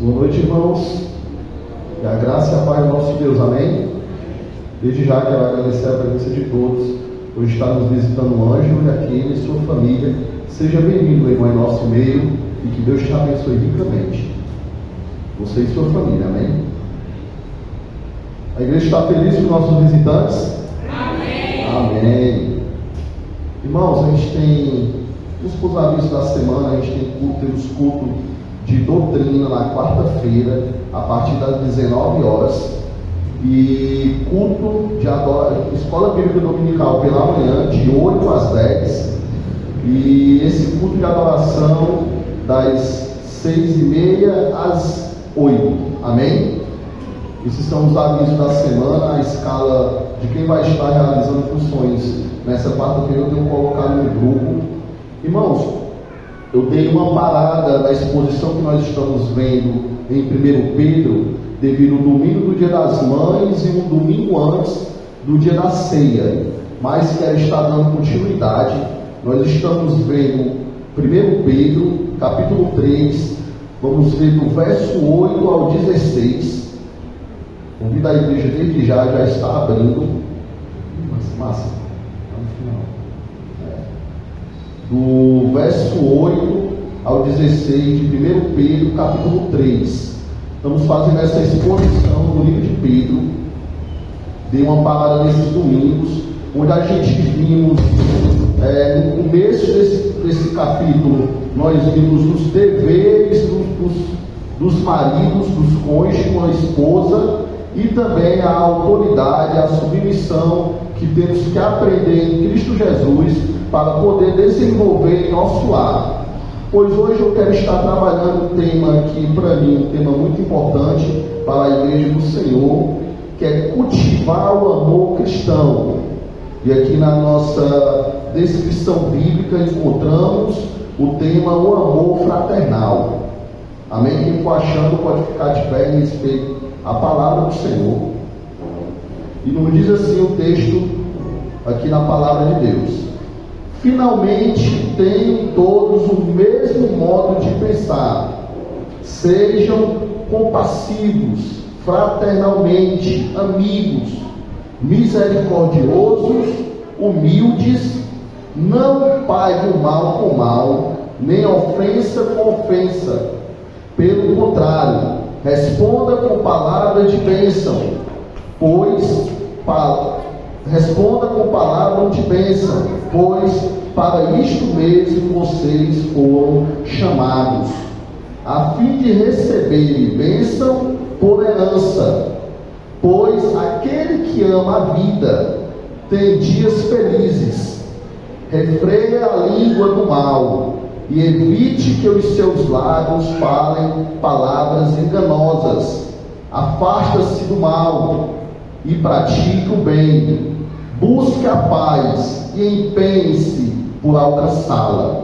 Boa noite, irmãos. Que a graça e a paz do nosso Deus, amém? Desde já quero agradecer a presença de todos. Hoje está nos visitando o Ângelo e aquele e sua família. Seja bem-vindo, irmão, em nosso meio, e que Deus te abençoe ricamente. Você e sua família, amém? A igreja está feliz com os nossos visitantes? Amém! Amém! Irmãos, a gente tem os avisos da semana, a gente temos culto de doutrina na quarta-feira, a partir das 19 horas, e culto de escola bíblica dominical pela manhã, de 8 às 10, e esse culto de adoração das 6h30 às 8, amém? Esses são os avisos da semana, a escala de quem vai estar realizando funções nessa quarta-feira eu tenho colocado no grupo. Irmãos, eu dei uma parada na exposição que nós estamos vendo em 1 Pedro, devido ao domingo do Dia das Mães e um domingo antes do Dia da Ceia, mas quero estar dando continuidade. Nós estamos vendo 1 Pedro, capítulo 3, vamos ver do verso 8 ao 16. Convido a igreja desde já está abrindo. Massa. Do verso 8 ao 16 de 1 Pedro, capítulo 3. Estamos fazendo essa exposição no livro de Pedro. Dei uma parada nesses domingos, onde a gente vimos, no começo desse capítulo, nós vimos os deveres dos maridos, dos cônjuges com a esposa, e também a autoridade, a submissão que temos que aprender em Cristo Jesus para poder desenvolver em nosso lar. Pois hoje eu quero estar trabalhando um tema que para mim, um tema muito importante para a igreja do Senhor, que é cultivar o amor cristão. E aqui na nossa descrição bíblica encontramos o tema o amor fraternal. Amém? Quem for achando pode ficar de pé em respeito à palavra do Senhor. E nos diz assim o texto aqui na palavra de Deus: finalmente tenham todos o mesmo modo de pensar, sejam compassivos, fraternalmente amigos, misericordiosos, humildes, não pague o mal com mal, nem ofensa com ofensa. Pelo contrário, responda com palavras de bênção, responda com palavra de bênção, pois para isto mesmo vocês foram chamados, a fim de receberem bênção por herança. Pois aquele que ama a vida tem dias felizes. Refreia a língua do mal e evite que os seus lábios falem palavras enganosas. Afasta-se do mal e pratique o bem. Busque a paz e empenhe-se por alcançá-la,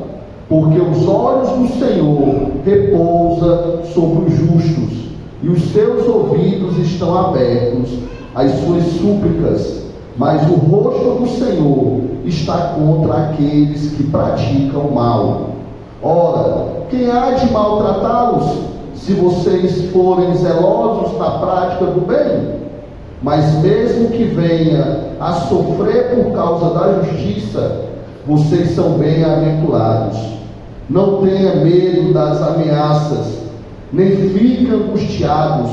porque os olhos do Senhor repousam sobre os justos, e os seus ouvidos estão abertos às suas súplicas, mas o rosto do Senhor está contra aqueles que praticam o mal. Ora, quem há de maltratá-los, se vocês forem zelosos na prática do bem? Mas mesmo que venha a sofrer por causa da justiça, vocês são bem-aventurados. Não tenha medo das ameaças, nem fiquem angustiados.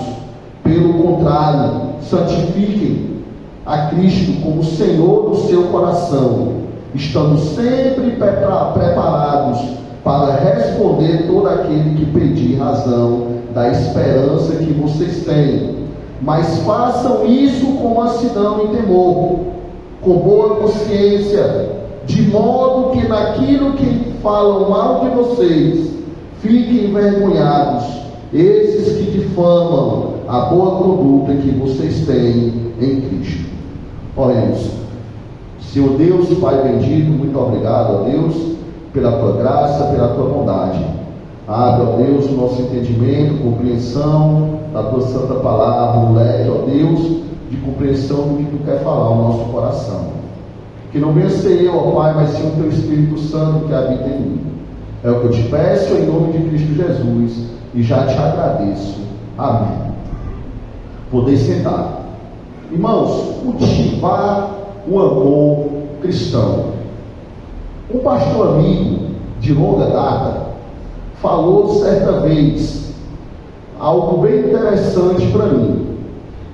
Pelo contrário, santifiquem a Cristo como Senhor do seu coração, estando sempre preparados para responder todo aquele que pedir razão da esperança que vocês têm. Mas façam isso com mansidão e temor, com boa consciência, de modo que naquilo que falam mal de vocês, fiquem envergonhados, esses que difamam a boa conduta que vocês têm em Cristo. Oremos. Senhor Deus, Pai bendito, muito obrigado, ó Deus, pela tua graça, pela tua bondade. Abre, ó Deus, o nosso entendimento, compreensão da tua santa palavra, o leque, ó Deus, de compreensão do que tu quer falar ao nosso coração. Que não venha ser eu, ó Pai, mas sim o teu Espírito Santo que habita em mim. É o que eu te peço em nome de Cristo Jesus. e já te agradeço. Amém. Podem sentar. Irmãos, cultivar o amor cristão. Um pastor amigo de longa data falou certa vez algo bem interessante para mim,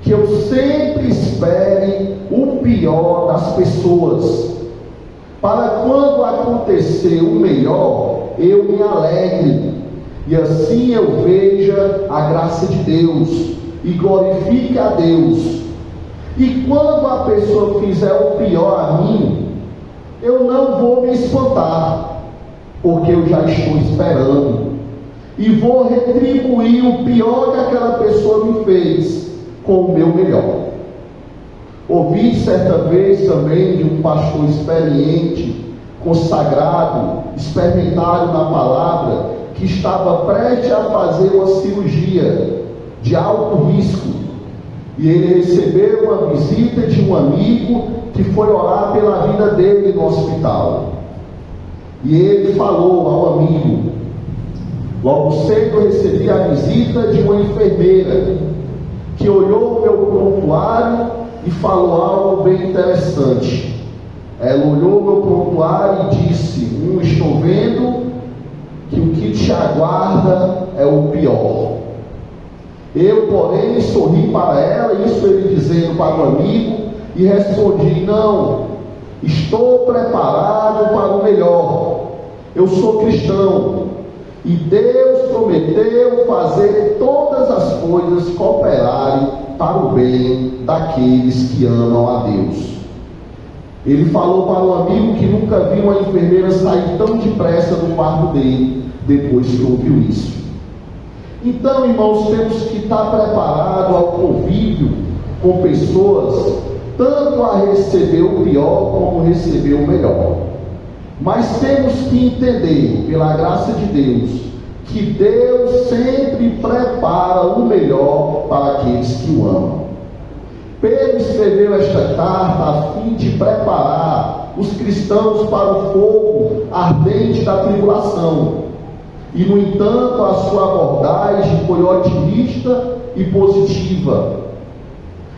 que eu sempre espere o pior das pessoas, para quando acontecer o melhor, eu me alegre, e assim eu veja a graça de Deus, e glorifique a Deus. E quando a pessoa fizer o pior a mim, eu não vou me espantar, porque eu já estou esperando, e vou retribuir o pior que aquela pessoa me fez com o meu melhor. Ouvi certa vez também de um pastor experiente, consagrado, experimentado na palavra, que estava prestes a fazer uma cirurgia de alto risco, e ele recebeu uma visita de um amigo que foi orar pela vida dele no hospital. E ele falou ao amigo: logo cedo eu recebi a visita de uma enfermeira que olhou o meu prontuário e falou algo bem interessante. Ela olhou o meu prontuário e disse: estou vendo que o que te aguarda é o pior. Eu, porém, sorri para ela, isso ele dizendo para o amigo, e respondi: não, estou preparado para o melhor. Eu sou cristão, e Deus prometeu fazer todas as coisas cooperarem para o bem daqueles que amam a Deus. Ele falou para o amigo que nunca viu uma enfermeira sair tão depressa do quarto dele, depois que ouviu isso. Então, irmãos, temos que estar preparados ao convívio com pessoas, tanto a receber o pior como receber o melhor. Mas temos que entender, pela graça de Deus, que Deus sempre prepara o melhor para aqueles que o amam. Pedro escreveu esta carta a fim de preparar os cristãos para o fogo ardente da tribulação. E, no entanto, a sua abordagem foi otimista e positiva.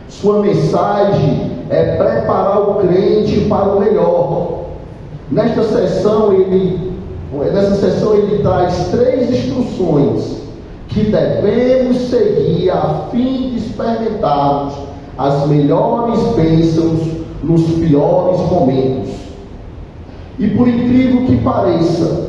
Sua mensagem é preparar o crente para o melhor. Nessa sessão ele traz 3 instruções que devemos seguir a fim de experimentarmos as melhores bênçãos nos piores momentos. E por incrível que pareça,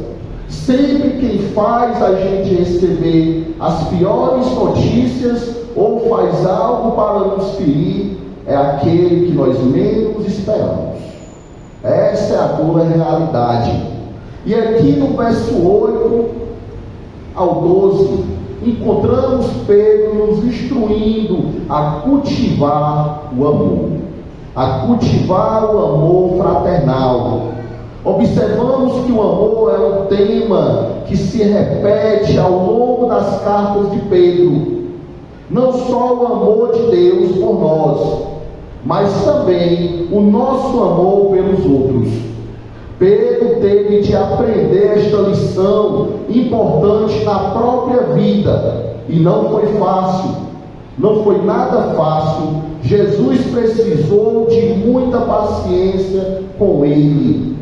sempre quem faz a gente receber as piores notícias ou faz algo para nos ferir é aquele que nós menos esperamos. Essa é a dura realidade. E aqui no verso 8 ao 12, encontramos Pedro nos instruindo a cultivar o amor, a cultivar o amor fraternal. Observamos que o amor é um tema que se repete ao longo das cartas de Pedro. Não só o amor de Deus por nós, mas também o nosso amor pelos outros. Pedro teve de aprender esta lição importante na própria vida, e não foi fácil, não foi nada fácil. Jesus precisou de muita paciência com ele.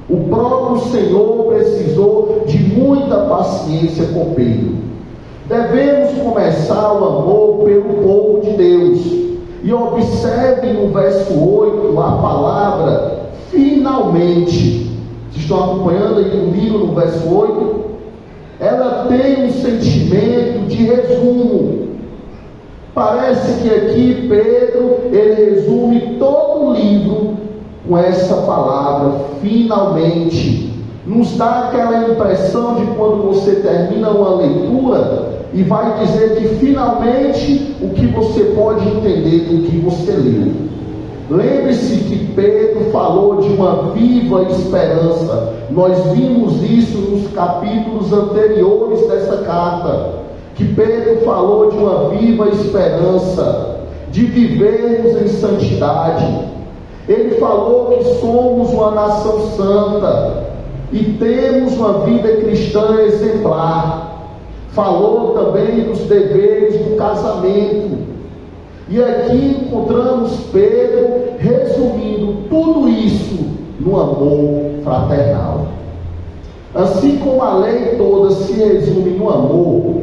O próprio Senhor precisou de muita paciência com Pedro. Devemos começar o amor pelo povo de Deus. E observe no verso 8 a palavra finalmente. Vocês estão acompanhando aí comigo no verso 8? Ela tem um sentimento de resumo. Parece que aqui Pedro, ele resume todo o livro com essa palavra finalmente. Nos dá aquela impressão de quando você termina uma leitura e vai dizer que finalmente o que você pode entender do que você leu. Lembre-se que Pedro falou de uma viva esperança. Nós vimos isso nos capítulos anteriores dessa carta, que Pedro falou de uma viva esperança de vivermos em santidade. Ele falou que somos uma nação santa e temos uma vida cristã exemplar. falou também dos deveres do casamento. E aqui encontramos Pedro resumindo tudo isso no amor fraternal. Assim como a lei toda se resume no amor,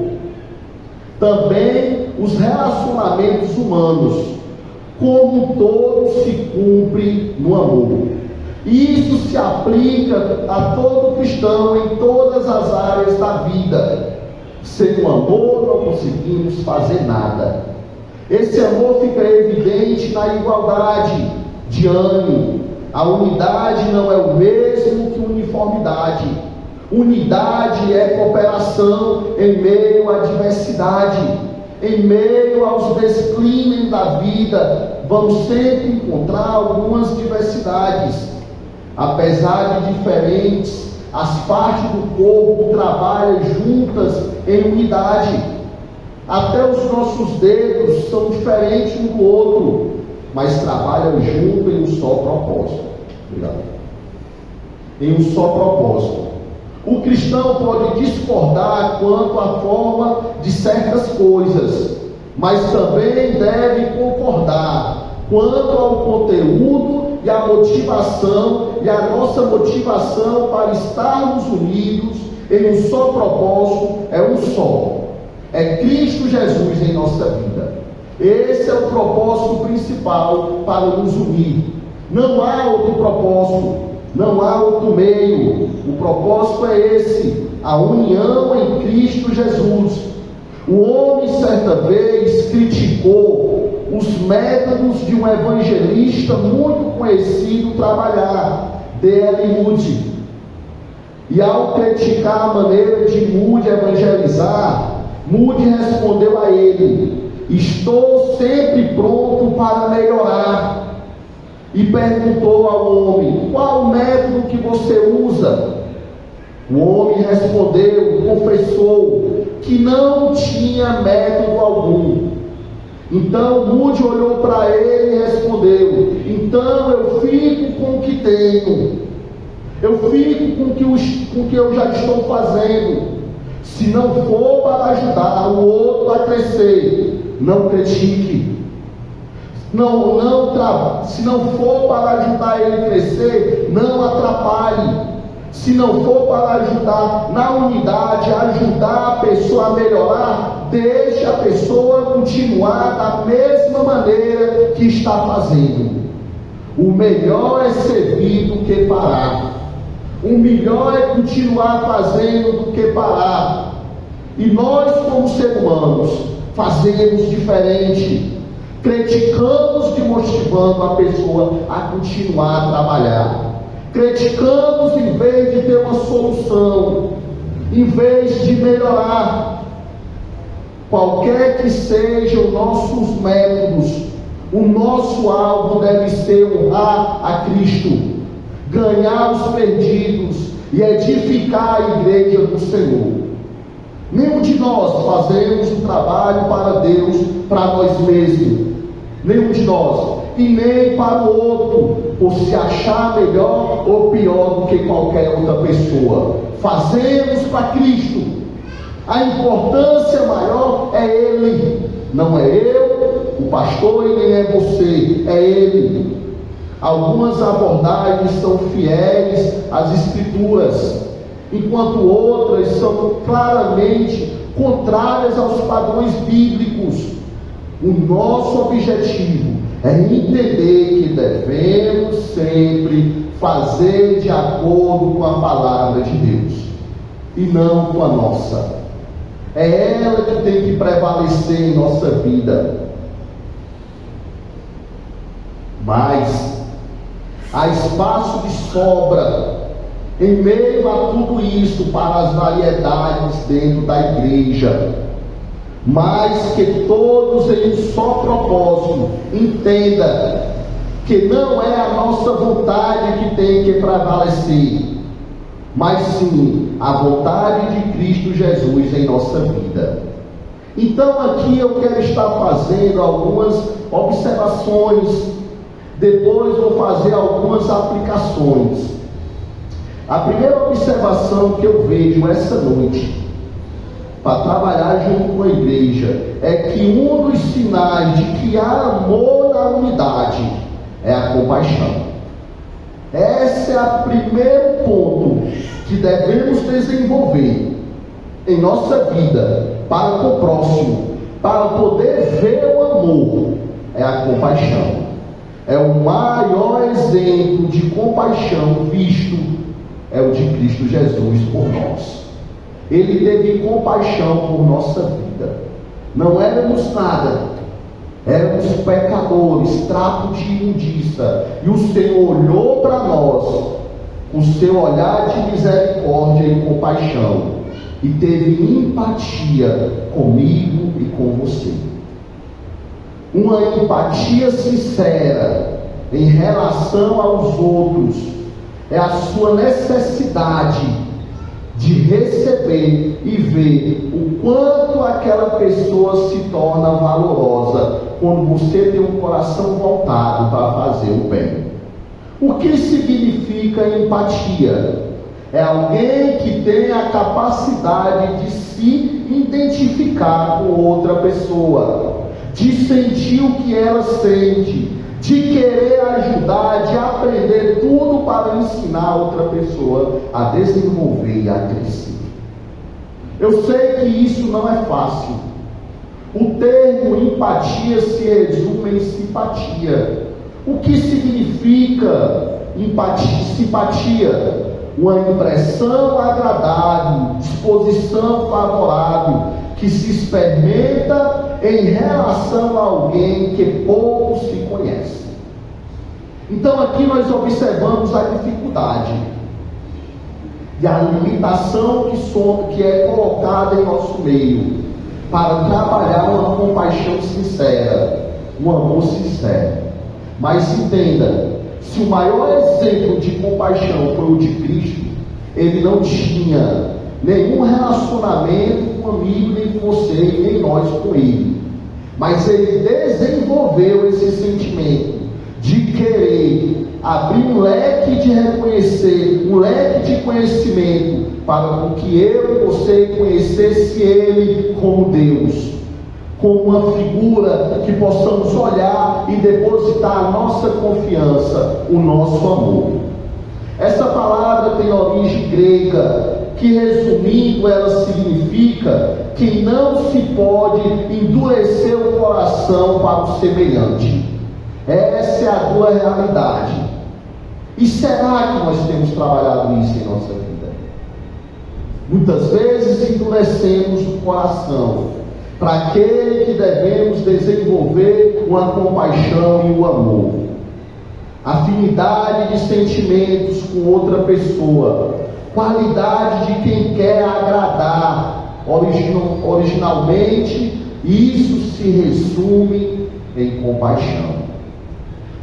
também os relacionamentos humanos, como todos, se cumprem no amor. E isso se aplica a todo cristão em todas as áreas da vida. Sem o amor não conseguimos fazer nada. Esse amor fica evidente na igualdade de ânimo. A unidade não é o mesmo que uniformidade. Unidade é cooperação em meio à diversidade. Em meio aos desclínios da vida, vamos sempre encontrar algumas diversidades. Apesar de diferentes, as partes do corpo trabalham juntas em unidade. Até os nossos dedos são diferentes um do outro, mas trabalham juntos em um só propósito. Obrigado. Em um só propósito. O cristão pode discordar quanto à forma de certas coisas, mas também deve concordar quanto ao conteúdo e a motivação, e a nossa motivação para estarmos unidos em um só propósito é um só. É Cristo Jesus em nossa vida. Esse é o propósito principal para nos unir. Não há outro propósito, não há outro meio. O propósito é esse, a união em Cristo Jesus. O homem certa vez criticou os métodos de um evangelista muito conhecido trabalhar, D.L. Moody. E ao criticar a maneira de Moody evangelizar, Moody respondeu a ele: estou sempre pronto para melhorar. E perguntou ao homem: qual o método que você usa? O homem respondeu, confessou que não tinha método algum. Então Moody olhou para ele e respondeu: então eu fico com o que tenho, eu fico com o que eu já estou fazendo. Se não for para ajudar o outro a crescer, não critique. Se não for para ajudar ele a crescer, não atrapalhe. Se não for para ajudar na unidade, ajudar a pessoa a melhorar, deixe a pessoa continuar da mesma maneira que está fazendo. O melhor é servir do que parar. O melhor é continuar fazendo do que parar. E nós, como seres humanos, fazemos diferente. Criticamos desmotivando a pessoa a continuar a trabalhar. Criticamos em vez de ter uma solução, em vez de melhorar. Qualquer que sejam os nossos métodos, o nosso alvo deve ser honrar a Cristo, ganhar os perdidos e edificar a igreja do Senhor. Nenhum de nós fazemos um trabalho para Deus, para nós mesmos. Nenhum de nós. E nem para o outro, por se achar melhor ou pior do que qualquer outra pessoa. Fazemos para Cristo. A importância maior é Ele. Não é eu, o pastor, e nem é você. É Ele. Algumas abordagens são fiéis às Escrituras, enquanto outras são claramente contrárias aos padrões bíblicos. O nosso objetivo é entender que devemos sempre fazer de acordo com a palavra de Deus e não com a nossa. É ela que tem que prevalecer em nossa vida. Mas há espaço de sobra em meio a tudo isso para as variedades dentro da igreja. Mas que todos em um só propósito entendam que não é a nossa vontade que tem que prevalecer, mas sim a vontade de Cristo Jesus em nossa vida. Então aqui eu quero estar fazendo algumas observações, depois vou fazer algumas aplicações. A primeira observação que eu vejo essa noite para trabalhar junto com a igreja, é que um dos sinais de que há amor na unidade é a compaixão. Esse é o primeiro ponto que devemos desenvolver em nossa vida para com o próximo, para poder ver o amor, é a compaixão. É o maior exemplo de compaixão visto, é o de Cristo Jesus por nós. Ele teve compaixão por nossa vida. Não éramos nada, éramos pecadores, trapo de imundícia, e o Senhor olhou para nós com seu olhar de misericórdia e compaixão, e teve empatia comigo e com você. Uma empatia sincera em relação aos outros é a sua necessidade de receber e ver o quanto aquela pessoa se torna valorosa quando você tem um coração voltado para fazer o bem. O que significa empatia? É alguém que tem a capacidade de se identificar com outra pessoa, de sentir o que ela sente, de querer ajudar, de aprender tudo para ensinar outra pessoa a desenvolver e a crescer. Eu sei que isso não é fácil. O termo empatia se resume em simpatia. O que significa empatia, simpatia? Uma impressão agradável, disposição favorável, que se experimenta em relação a alguém que pouco se conhece. Então aqui nós observamos a dificuldade e a limitação que é colocada em nosso meio para trabalhar uma compaixão sincera, um amor sincero. Mas entenda, se o maior exemplo de compaixão foi o de Cristo, ele não tinha nenhum relacionamento com amigo, nem com você, nem nós com ele. Mas ele desenvolveu esse sentimento de querer abrir um leque de reconhecer, um leque de conhecimento, para que eu e você conhecesse ele como Deus, como uma figura que possamos olhar e depositar a nossa confiança, o nosso amor. Essa palavra tem origem grega, que resumindo ela significa que não se pode endurecer o coração para o semelhante. Essa é a dura realidade. E será que nós temos trabalhado isso em nossa vida? Muitas vezes endurecemos o coração para aquele que devemos desenvolver uma compaixão e o amor, afinidade de sentimentos com outra pessoa, qualidade de quem quer agradar. Originalmente, isso se resume em compaixão.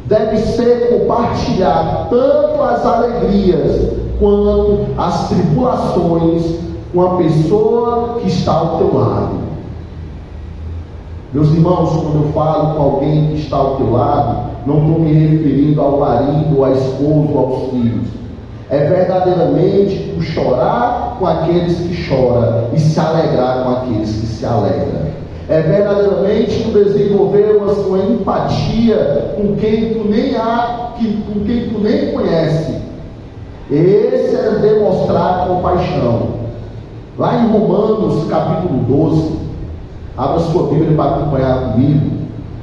Deve ser compartilhar tanto as alegrias quanto as tribulações com a pessoa que está ao teu lado. Meus irmãos, quando eu falo com alguém que está ao teu lado, não estou me referindo ao marido, à esposa, aos filhos. É verdadeiramente o chorar com aqueles que choram e se alegrar com aqueles que se alegram. É verdadeiramente tu desenvolver uma empatia com quem tu nem conhece. Esse é demonstrar compaixão. Lá em Romanos capítulo 12, abra sua Bíblia para acompanhar comigo.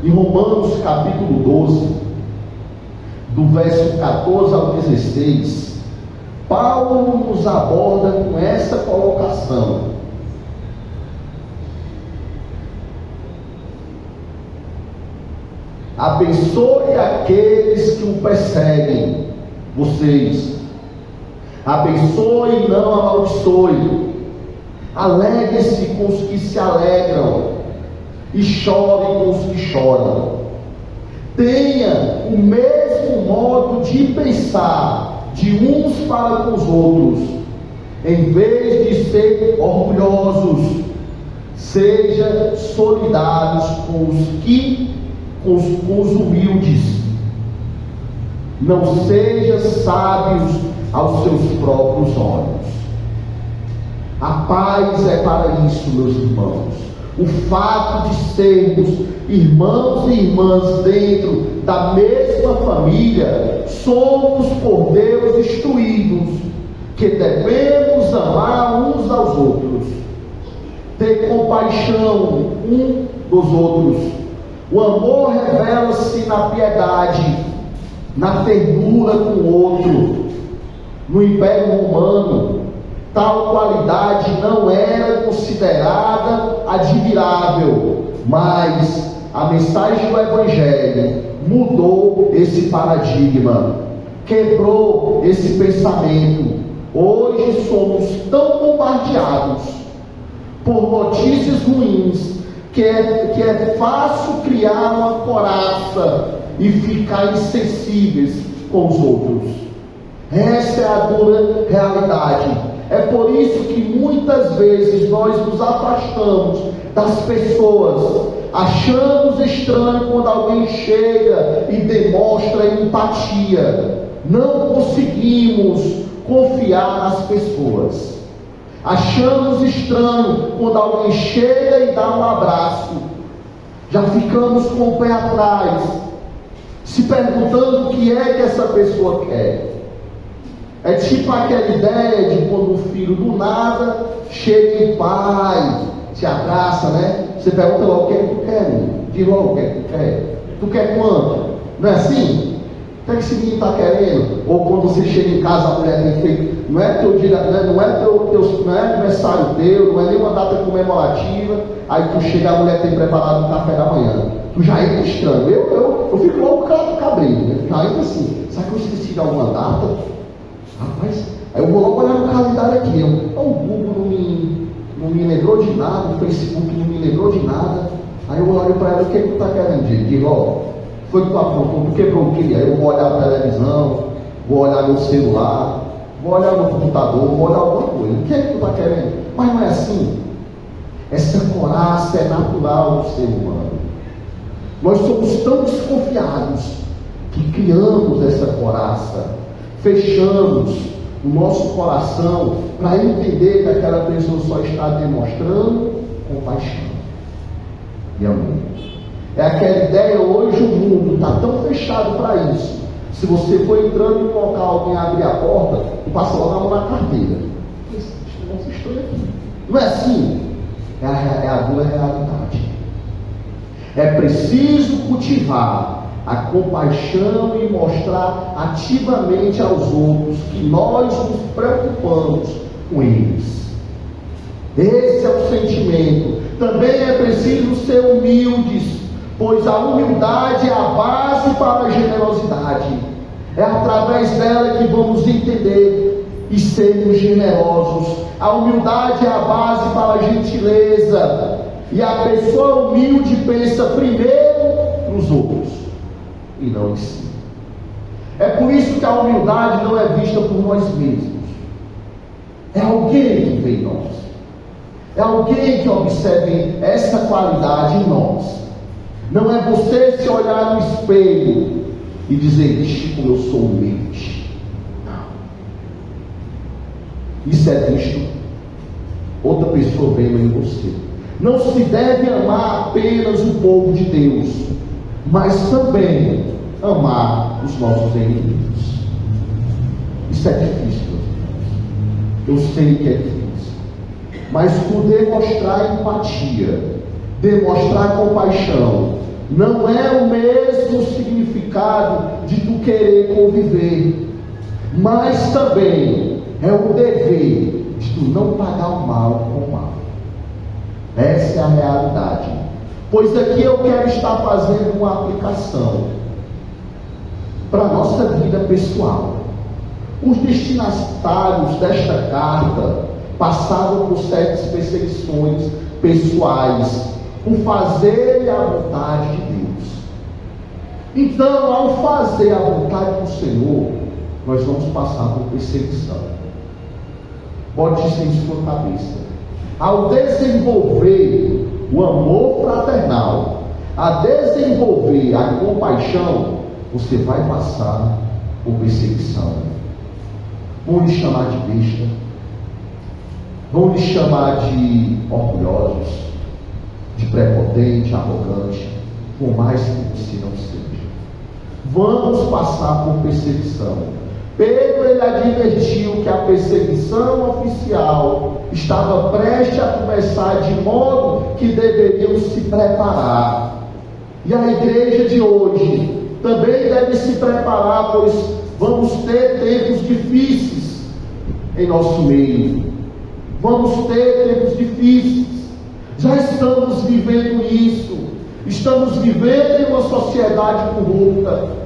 Em Romanos capítulo 12, do verso 14 ao 16, Paulo nos aborda com essa colocação. Abençoe aqueles que o perseguem, vocês. Abençoe e não amaldiçoe. Alegre-se com os que se alegram e chore com os que choram. Tenha o mesmo modo de pensar de uns para com os outros. Em vez de ser orgulhosos, seja solidários com os humildes. Não seja sábios aos seus próprios olhos. A paz é para isso, meus irmãos. O fato de sermos irmãos e irmãs dentro da mesma família, somos por Deus instruídos que devemos amar uns aos outros, ter compaixão um dos outros. O amor revela-se na piedade, na ternura com o outro. No Império Romano, tal qualidade não era considerada admirável, mas a mensagem do Evangelho mudou esse paradigma, quebrou esse pensamento. Hoje somos tão bombardeados por notícias ruins que é fácil criar uma coraça e ficar insensíveis com os outros. Essa é a dura realidade. É por isso que muitas vezes nós nos afastamos das pessoas, achamos estranho quando alguém chega e demonstra empatia. Não conseguimos confiar nas pessoas. Achamos estranho quando alguém chega e dá um abraço. Já ficamos com o pé atrás, se perguntando o que é que essa pessoa quer. É tipo aquela ideia de quando o filho do nada chega e pai, te abraça, né? Você pergunta logo o que é que tu quer, diz logo o que é que tu quer. Tu quer quanto? Não é assim? O que é que esse menino está querendo? Ou quando você chega em casa, a mulher tem feito, não é teu dia, não é aniversário teu, não é nenhuma data comemorativa, aí tu chega, a mulher tem preparado o café da manhã. Tu já entra estranho. Eu fico logo cabreiro, né? Já entra assim, será que eu esqueci de alguma data? Rapaz, aí eu vou logo olhar no calendário aqui. O Google não me lembrou de nada, o Facebook não me lembrou de nada. Aí eu olho para ela, o que é que tu está querendo dizer? Digo, ó, foi que tu aprontou, tu quebrou o que? Aí eu vou olhar a televisão, vou olhar meu celular, vou olhar meu computador, vou olhar alguma coisa. O que é que tu está querendo? Mas não é assim. Essa coraça é natural do ser humano. Nós somos tão desconfiados que criamos essa coraça. Fechamos o nosso coração para entender que aquela pessoa só está demonstrando compaixão e amor. É aquela ideia, hoje o mundo está tão fechado para isso. Se você for entrando em um local, alguém abrir a porta, tu passa logo a mão na carteira. Vocês estão aqui. Não é assim? É a dura realidade. É preciso cultivar a compaixão e mostrar ativamente aos outros que nós nos preocupamos com eles. Esse é o sentimento. Também é preciso ser humildes, pois a humildade é a base para a generosidade. É através dela que vamos entender e sermos generosos. A humildade é a base para a gentileza. E a pessoa humilde pensa primeiro nos outros e não em si. É por isso que a humildade não é vista por nós mesmos. É alguém que vê em nós. É alguém que observe essa qualidade em nós. Não é você se olhar no espelho e dizer, vixe, como eu sou humilde. Não. Isso é visto outra pessoa vendo em você. Não se deve amar apenas o povo de Deus, mas também amar os nossos inimigos. Isso é difícil, eu sei que é difícil, mas por demonstrar empatia, demonstrar compaixão, não é o mesmo significado de tu querer conviver, mas também é o dever de tu não pagar o mal com o mal. Essa é a realidade. Pois aqui eu quero estar fazendo uma aplicação para a nossa vida pessoal. Os destinatários desta carta passaram por certas perseguições pessoais, por fazer a vontade de Deus. Então, ao fazer a vontade do Senhor, nós vamos passar por perseguição. Bote isso em sua cabeça. Ao desenvolver o amor fraternal, a desenvolver a compaixão, você vai passar por perseguição. Vão lhe chamar de besta, vão lhe chamar de orgulhosos, de prepotente, arrogante, por mais que você não seja. Vamos passar por perseguição. Pedro, ele advertiu que a perseguição oficial estava prestes a começar, de modo que deveriam se preparar. E a igreja de hoje também deve se preparar, pois vamos ter tempos difíceis em nosso meio. Vamos ter tempos difíceis. Já estamos vivendo isso. Estamos vivendo em uma sociedade corrupta.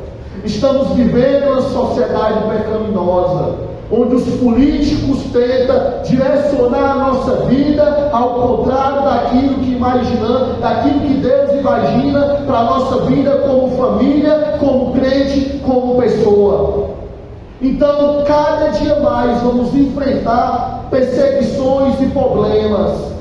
Estamos vivendo em uma sociedade pecaminosa, onde os políticos tentam direcionar a nossa vida ao contrário daquilo que imaginamos, daquilo que Deus imagina para a nossa vida como família, como crente, como pessoa. Então, cada dia mais vamos enfrentar perseguições e problemas.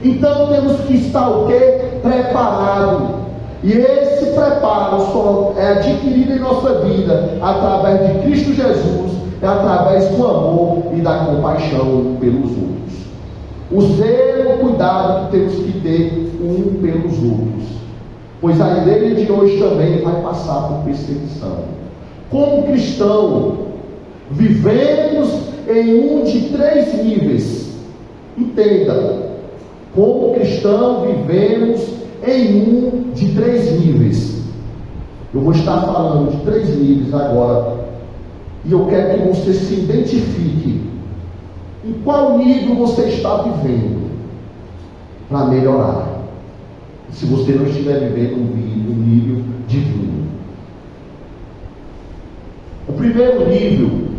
Então temos que estar o quê? Preparado. E esse preparo só é adquirido em nossa vida através de Cristo Jesus, é através do amor e da compaixão pelos outros. O zelo, o cuidado que temos que ter um pelos outros, pois a igreja de hoje também vai passar por perseguição. Como cristão, vivemos em um de 3 níveis. Entenda, como cristão vivemos em um de 3 níveis. Eu vou estar falando de 3 níveis agora, e eu quero que você se identifique em qual nível você está vivendo, para melhorar. Se você não estiver vivendo um nível divino. O primeiro nível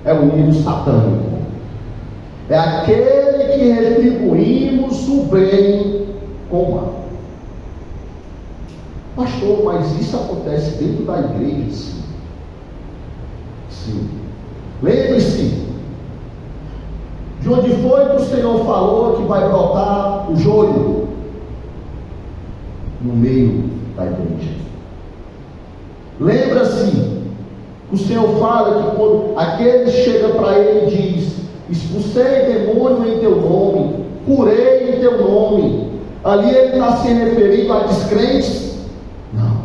é o nível satânico. É aquele que retribuímos o bem com o mal. Pastor, mas isso acontece dentro da igreja? Sim. Sim. Lembre-se de onde foi que o Senhor falou que vai brotar o joio? No meio da igreja. Lembra-se que o Senhor fala que quando aquele chega para ele e diz: expulsei demônio em teu nome, curei em teu nome. Ali ele está se referindo a descrentes? Não.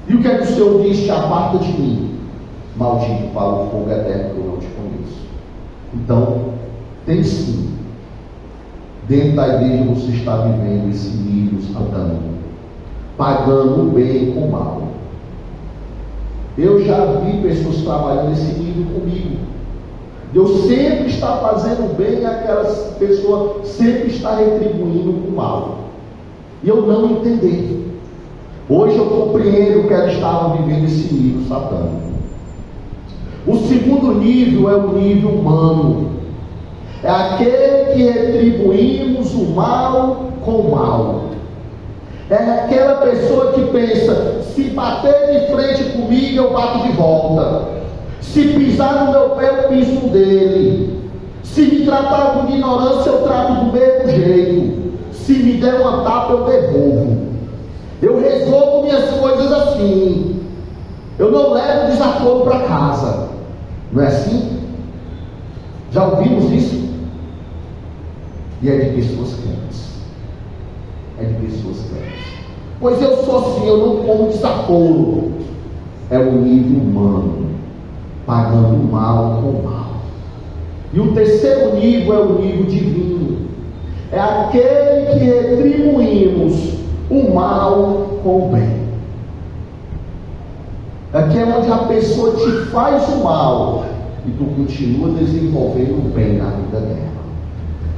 E o que é que o Senhor diz? Te aparta de mim, maldito, para o fogo eterno que eu não te conheço. Então, tem sim, dentro da igreja você está vivendo esse nível satânico, pagando o bem com o mal. Eu já vi pessoas trabalhando nesse nível comigo. Deus sempre está fazendo bem, aquelas pessoas sempre está retribuindo com o mal. E eu não entendi. Hoje eu compreendo que elas estavam vivendo esse nível satânico. O segundo nível é o nível humano. É aquele que retribuímos o mal com o mal. É aquela pessoa que pensa: se bater de frente comigo, eu bato de volta. Se pisar no meu pé, eu piso dele. Se me tratar com ignorância, eu trato do mesmo jeito. Se me der uma tapa, eu devolvo. Eu resolvo minhas coisas assim. Eu não levo desaforo para casa. Não é assim? Já ouvimos isso? E é de pessoas crentes. É de pessoas crentes. Pois eu sou assim, eu não como desaforo. É o nível humano, pagando o mal com o mal. E o terceiro nível é o nível divino. É aquele que retribuímos o mal com o bem. Aqui é onde a pessoa te faz o mal e tu continua desenvolvendo o bem na vida dela,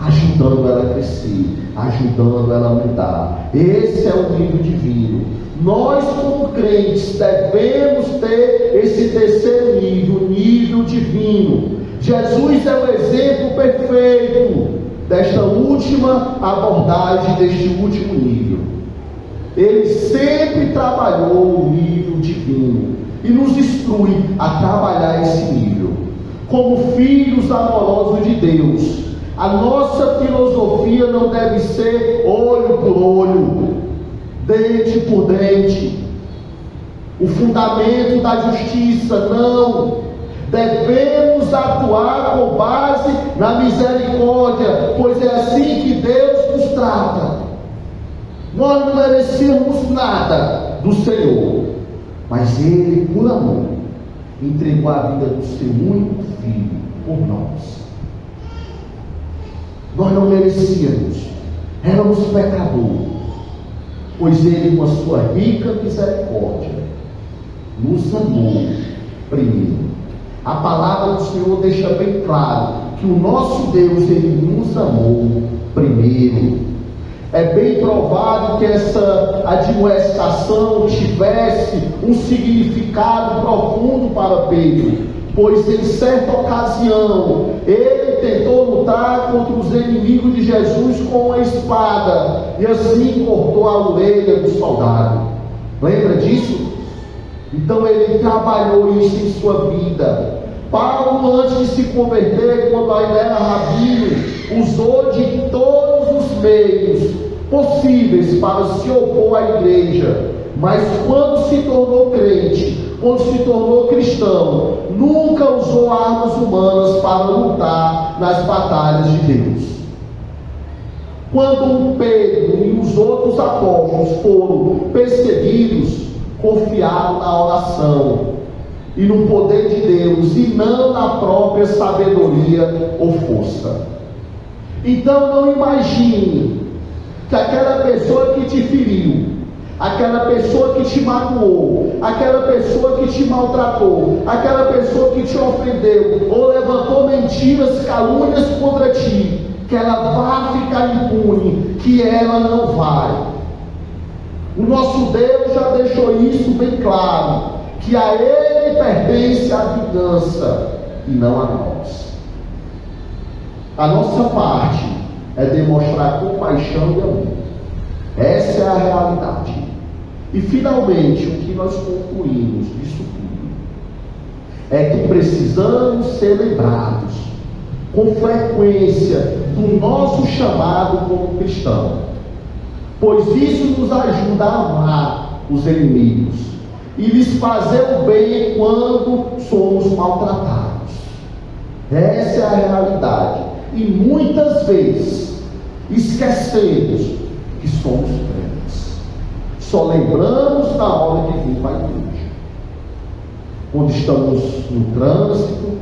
ajudando ela a crescer, ajudando ela a mudar. Esse é o nível divino. Nós, como crentes, devemos ter esse terceiro nível, o nível divino. Jesus é o exemplo perfeito desta última abordagem, deste último nível. Ele sempre trabalhou o nível divino e nos instrui a trabalhar esse nível. Como filhos amorosos de Deus, a nossa filosofia não deve ser olho por olho, dente por dente, o fundamento da justiça, não. Devemos atuar com base na misericórdia, pois é assim que Deus nos trata. Nós não merecíamos nada do Senhor, mas Ele, por amor, entregou a vida do seu único Filho por nós. Nós não merecíamos, éramos pecadores, pois Ele, com a sua rica misericórdia, nos amou primeiro. A palavra do Senhor deixa bem claro que o nosso Deus, Ele nos amou primeiro. É bem provável que essa admoestação tivesse um significado profundo para Pedro, pois em certa ocasião ele tentou lutar contra os inimigos de Jesus com uma espada e assim cortou a orelha do soldado. Lembra disso? Então ele trabalhou isso em sua vida. Paulo, antes de se converter, quando ainda era rabino, usou de todos os meios possíveis para se opor à igreja, mas quando se tornou crente, quando se tornou cristão, nunca usou armas humanas para lutar nas batalhas de Deus. Quando Pedro e os outros apóstolos foram perseguidos, confiaram na oração e no poder de Deus, e não na própria sabedoria ou força. Então não imagine que aquela pessoa que te feriu, aquela pessoa que te magoou, aquela pessoa que te maltratou, aquela pessoa que te ofendeu ou levantou mentiras, calúnias contra ti, que ela vá ficar impune, que ela não vai. O nosso Deus já deixou isso bem claro, que a Ele pertence a vingança e não a nós. A nossa parte é demonstrar compaixão e amor. Essa é a realidade. E finalmente, o que nós concluímos disso tudo é que precisamos ser lembrados com frequência do nosso chamado como cristão, pois isso nos ajuda a amar os inimigos e lhes fazer o bem quando somos maltratados. Essa é a realidade. E muitas vezes esquecemos que somos crentes. Só lembramos na hora de vir para a igreja. Quando estamos no trânsito,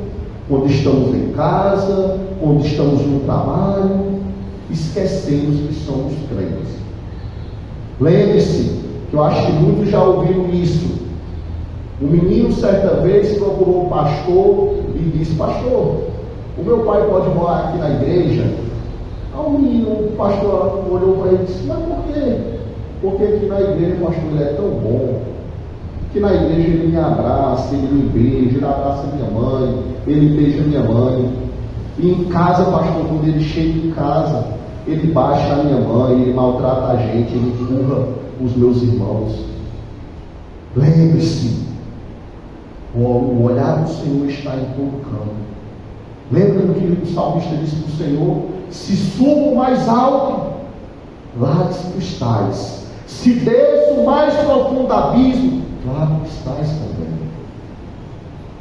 quando estamos em casa, quando estamos no trabalho, esquecemos que somos crentes. Lembre-se, que eu acho que muitos já ouviram isso. Um menino certa vez procurou o pastor e disse: pastor, o meu pai pode morar aqui na igreja? Aí o menino, o pastor olhou para ele e disse: mas por quê? Porque aqui na igreja, pastor, ele é tão bom, que na igreja ele me abraça, ele me beija, ele abraça minha mãe, ele beija minha mãe. E em casa, pastor, quando ele chega em casa, ele baixa a minha mãe, ele maltrata a gente, ele empurra os meus irmãos. Lembre-se, o olhar do Senhor está em todo canto. Lembra do que o salmista disse para o Senhor: se subo mais alto, lá tu estás. Se desço o mais profundo abismo, lá tu estás também.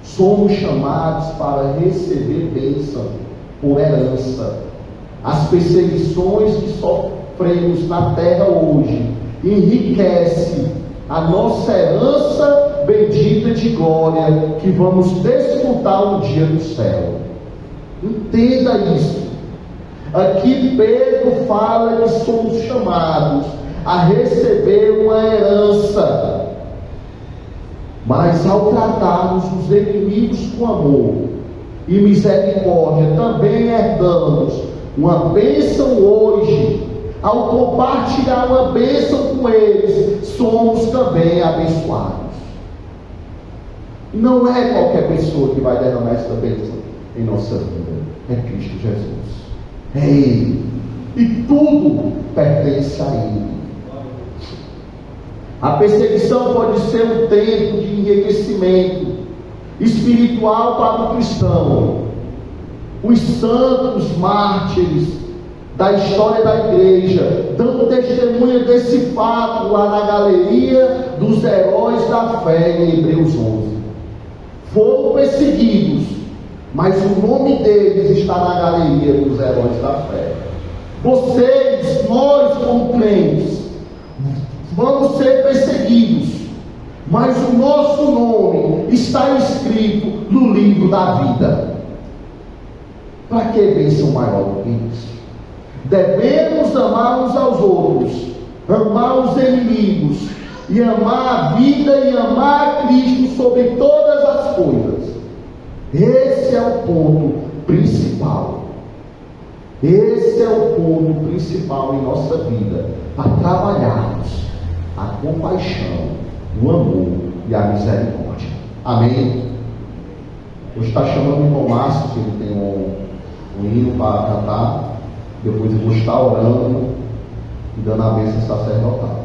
Somos chamados para receber bênção por herança. As perseguições que sofremos na terra hoje enriquece a nossa herança bendita de glória que vamos desfrutar no dia do céu. Entenda isso. Aqui Pedro fala que somos chamados a receber uma herança, mas ao tratarmos os inimigos com amor e misericórdia, também herdamos uma bênção hoje. Ao compartilhar uma bênção com eles, somos também abençoados. Não é qualquer pessoa que vai derramar essa bênção em nossa vida, é Cristo Jesus. É Ele, e tudo pertence a Ele. A perseguição pode ser um tempo de enriquecimento espiritual para o cristão. Os santos mártires da história da igreja dão testemunha desse fato lá na galeria dos heróis da fé, em Hebreus 11. foram perseguidos, mas o nome deles está na galeria dos heróis da fé. Vocês, nós como crentes, vamos ser perseguidos, mas o nosso nome está escrito no livro da vida. Para que bênção maior do que isso? Devemos amar uns aos outros, amar os inimigos, e amar a vida e amar a Cristo sobre todas as coisas. Esse é o ponto principal. Esse é o ponto principal em nossa vida, para trabalharmos a compaixão, o amor e a misericórdia. Amém? Hoje está chamando o irmão Márcio, que ele tem um hino para cantar. Depois eu vou estar orando e dando a bênção sacerdotal.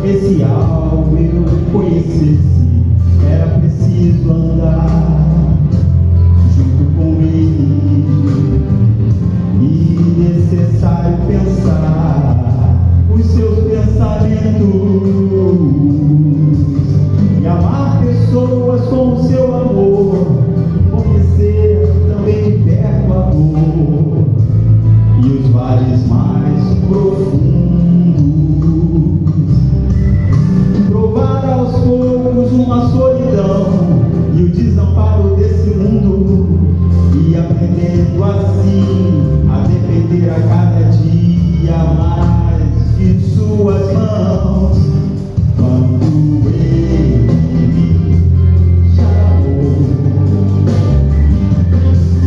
Esse algo eu conhecesse, era preciso preciso andar junto com Ele, e necessário pensar os seus pensamentos e amar pessoas com o seu amor, conhecer também de perto a dor e os vales mais profundos, provar aos poucos uma solidão e o desamparo desse mundo, e aprendendo assim a depender a cada dia mais de suas mãos. Quando Ele me chamou,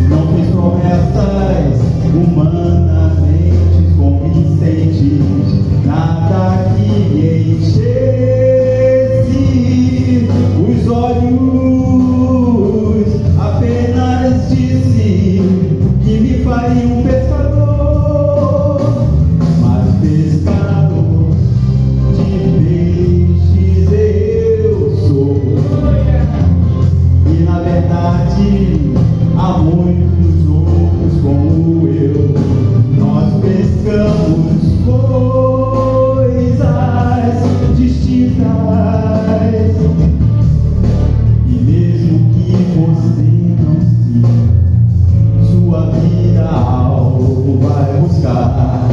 não fez promessas humanamente convincentes, nada que me enchesse os olhos, apenas disse que me faria um pescador, mas pescador de peixes eu sou. E na verdade há muitos outros como eu, nós pescamos coisas distintas. E mesmo que você não siga, sua vida algo vai buscar.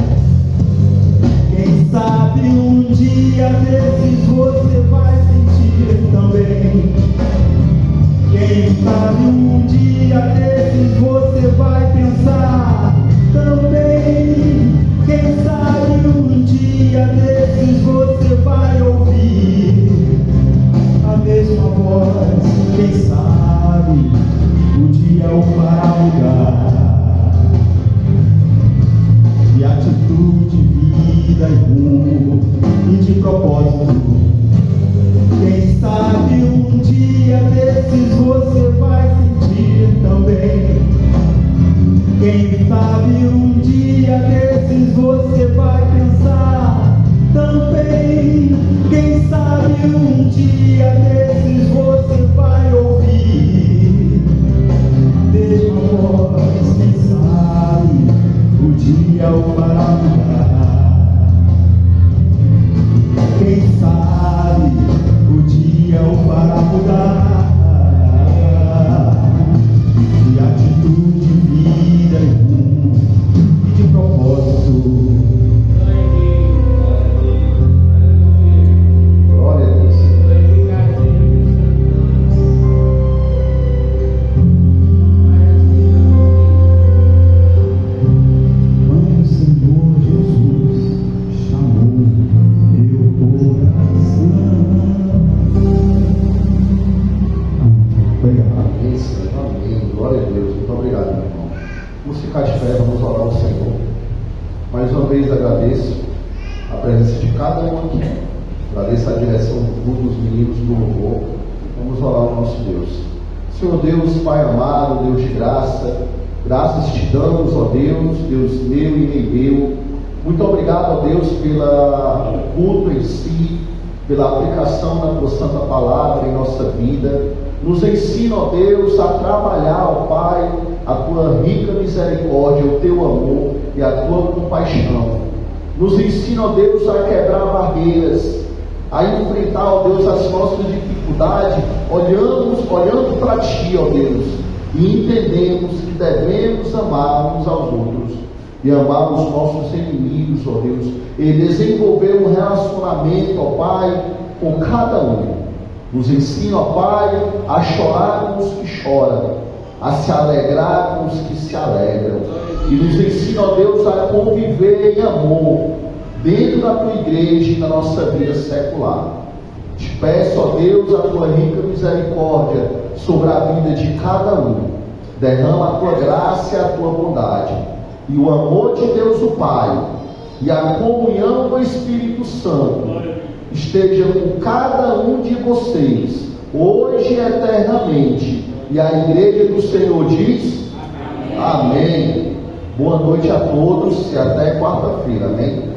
Quem sabe um dia desses você vai sentir também. Quem sabe um dia desses você vai pensar também. Quem sabe um dia desses você vai ouvir a mesma voz. Quem sabe um dia o fará mudar de atitude, vida e rumo e de propósito. Quem sabe um dia desses você vai sentir também. Quem sabe um dia desses você vai pensar também. Quem sabe um dia desses você vai ouvir a mesma voz. Quem sabe o dia o fará mudar. Quem sabe o dia o fará mudar de atitude, vida e rumo e de propósito. Glória a Deus. Quando o Senhor Jesus chamou meu coração. Obrigado. Amém, Senhor. Amém. Glória a Deus. Muito obrigado, meu irmão. Vamos ficar de pé, vamos orar ao Senhor. Mais uma vez agradeço a presença de cada um aqui. Agradeço a direção do grupo dos meninos do louvor. Vamos orar ao nosso Deus. Senhor Deus, Pai amado, Deus de graça, graças te damos, ó Deus, Deus meu e nem meu. Muito obrigado, ó Deus, pelo culto em si, pela aplicação da tua santa palavra em nossa vida. Nos ensina, ó Deus, a trabalhar, ó Pai, a tua rica misericórdia, o teu amor e a tua compaixão. Nos ensina, ó Deus, a quebrar barreiras, a enfrentar, ó Deus, as nossas dificuldades, olhando para Ti, ó Deus, e entendemos que devemos amar uns aos outros e amar os nossos inimigos, ó Deus, e desenvolver um relacionamento, ó Pai, com cada um. Nos ensina, ó Pai, a chorar com os que choram, a se alegrar com os que se alegram, e nos ensina, ó Deus, a conviver em amor dentro da tua igreja e na nossa vida secular. Te peço, ó Deus, a tua rica misericórdia sobre a vida de cada um. Derrama a tua graça e a tua bondade, e o amor de Deus o Pai e a comunhão do Espírito Santo esteja com cada um de vocês, hoje e eternamente. E a igreja do Senhor diz: Amém. Boa noite a todos e até quarta-feira. Amém.